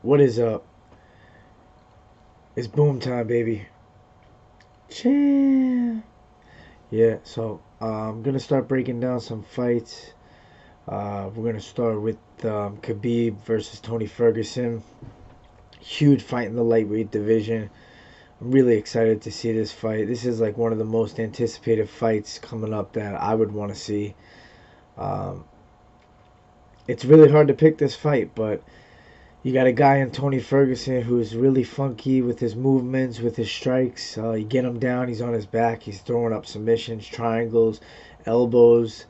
What is up? It's boom time, baby. Champ. Yeah, so I'm gonna start breaking down some fights. We're gonna start with Khabib versus Tony Ferguson. Huge fight in the lightweight division. I'm really excited to see this fight. This is like one of the most anticipated fights coming up that I would want to see. Um, it's really hard to pick this fight, but you got a guy in Tony Ferguson who's really funky with his movements, with his strikes. You get him down, he's on his back, he's throwing up submissions, triangles, elbows,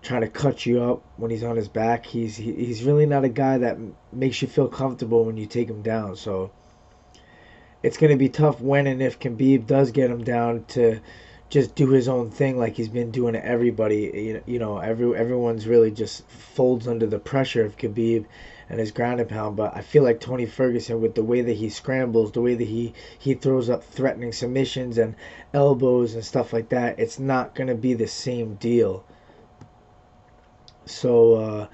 trying to cut you up when he's on his back. He's really not a guy that makes you feel comfortable when you take him down. So it's going to be tough when and if Khabib does get him down to just do his own thing like he's been doing to everybody. Everyone's really just folds under the pressure of Khabib and his ground and pound. But I feel like Tony Ferguson, with the way that he scrambles, the way that he throws up threatening submissions and elbows and stuff like that, it's not going to be the same deal. So,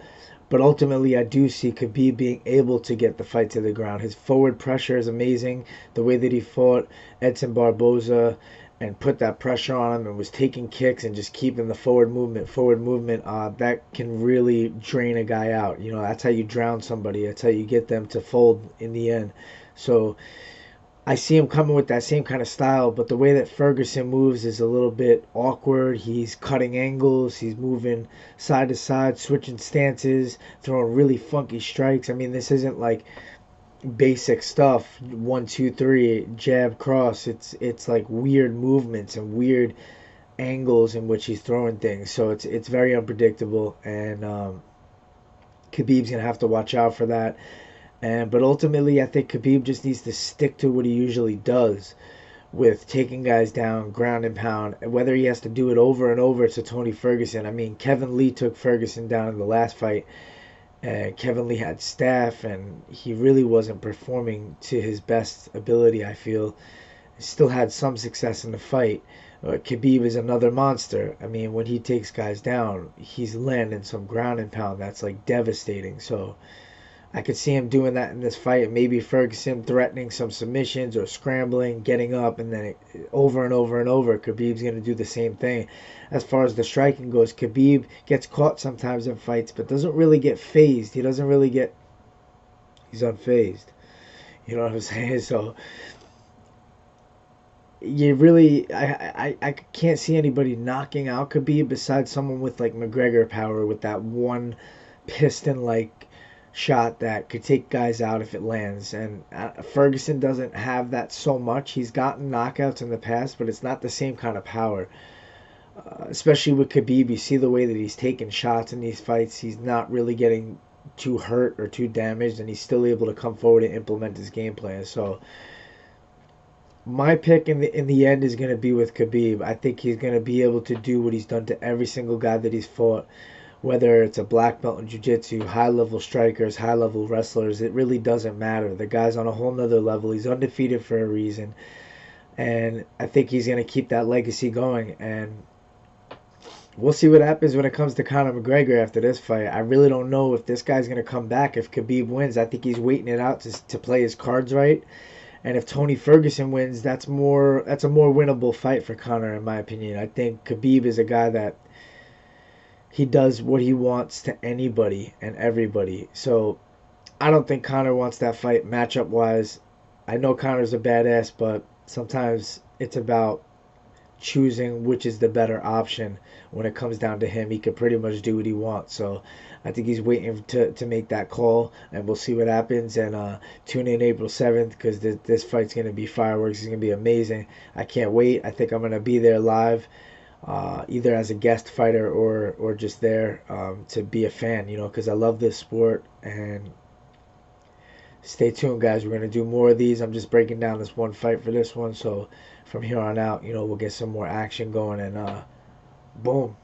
but ultimately, I do see Khabib being able to get the fight to the ground. His forward pressure is amazing. The way that he fought Edson Barboza and put that pressure on him and was taking kicks and just keeping the forward movement, that can really drain a guy out. That's how you drown somebody. That's how you get them to fold in the end. So I see him coming with that same kind of style, but the way that Ferguson moves is a little bit awkward. He's cutting angles, he's moving side to side, switching stances, throwing really funky strikes. I mean, this isn't like basic stuff. 1, 2, 3, jab, cross. It's like weird movements and weird angles in which he's throwing things. So it's very unpredictable, and Khabib's gonna have to watch out for that. But ultimately, I think Khabib just needs to stick to what he usually does with taking guys down, ground and pound. Whether he has to do it over and over to Tony Ferguson. I mean, Kevin Lee took Ferguson down in the last fight, and Kevin Lee had staff, and he really wasn't performing to his best ability, I feel. Still had some success in the fight. Khabib is another monster. I mean, when he takes guys down, he's landing some ground and pound that's like devastating. So I could see him doing that in this fight. Maybe Ferguson threatening some submissions or scrambling, getting up, and then over and over and over, Khabib's going to do the same thing. As far as the striking goes, Khabib gets caught sometimes in fights, but doesn't really get phased. He doesn't really get. He's unfazed. You know what I'm saying? So you really, I can't see anybody knocking out Khabib besides someone with like McGregor power, with that one piston like shot that could take guys out if it lands. And Ferguson doesn't have that so much. He's gotten knockouts in the past, but it's not the same kind of power. Especially with Khabib, you see the way that he's taking shots in these fights. He's not really getting too hurt or too damaged, and he's still able to come forward and implement his game plan. So my pick in the end is going to be with Khabib. I think he's going to be able to do what he's done to every single guy that he's fought, whether it's a black belt in jiu-jitsu, high-level strikers, high-level wrestlers. It really doesn't matter. The guy's on a whole nother level. He's undefeated for a reason, and I think he's going to keep that legacy going. And we'll see what happens when it comes to Conor McGregor after this fight. I really don't know if this guy's going to come back if Khabib wins. I think he's waiting it out to play his cards right. And if Tony Ferguson wins, that's a more winnable fight for Conor, in my opinion. I think Khabib is a guy that he does what he wants to anybody and everybody. So I don't think Conor wants that fight matchup wise. I know Conor's a badass, but sometimes it's about choosing which is the better option. When it comes down to him, he could pretty much do what he wants. So I think he's waiting to make that call, and we'll see what happens. And tune in April 7th, because this fight's going to be fireworks. It's going to be amazing. I can't wait. I think I'm going to be there live, either as a guest fighter or just there to be a fan, because I love this sport. And stay tuned, guys. We're going to do more of these. I'm just breaking down this one fight for this one. So from here on out, we'll get some more action going, and boom.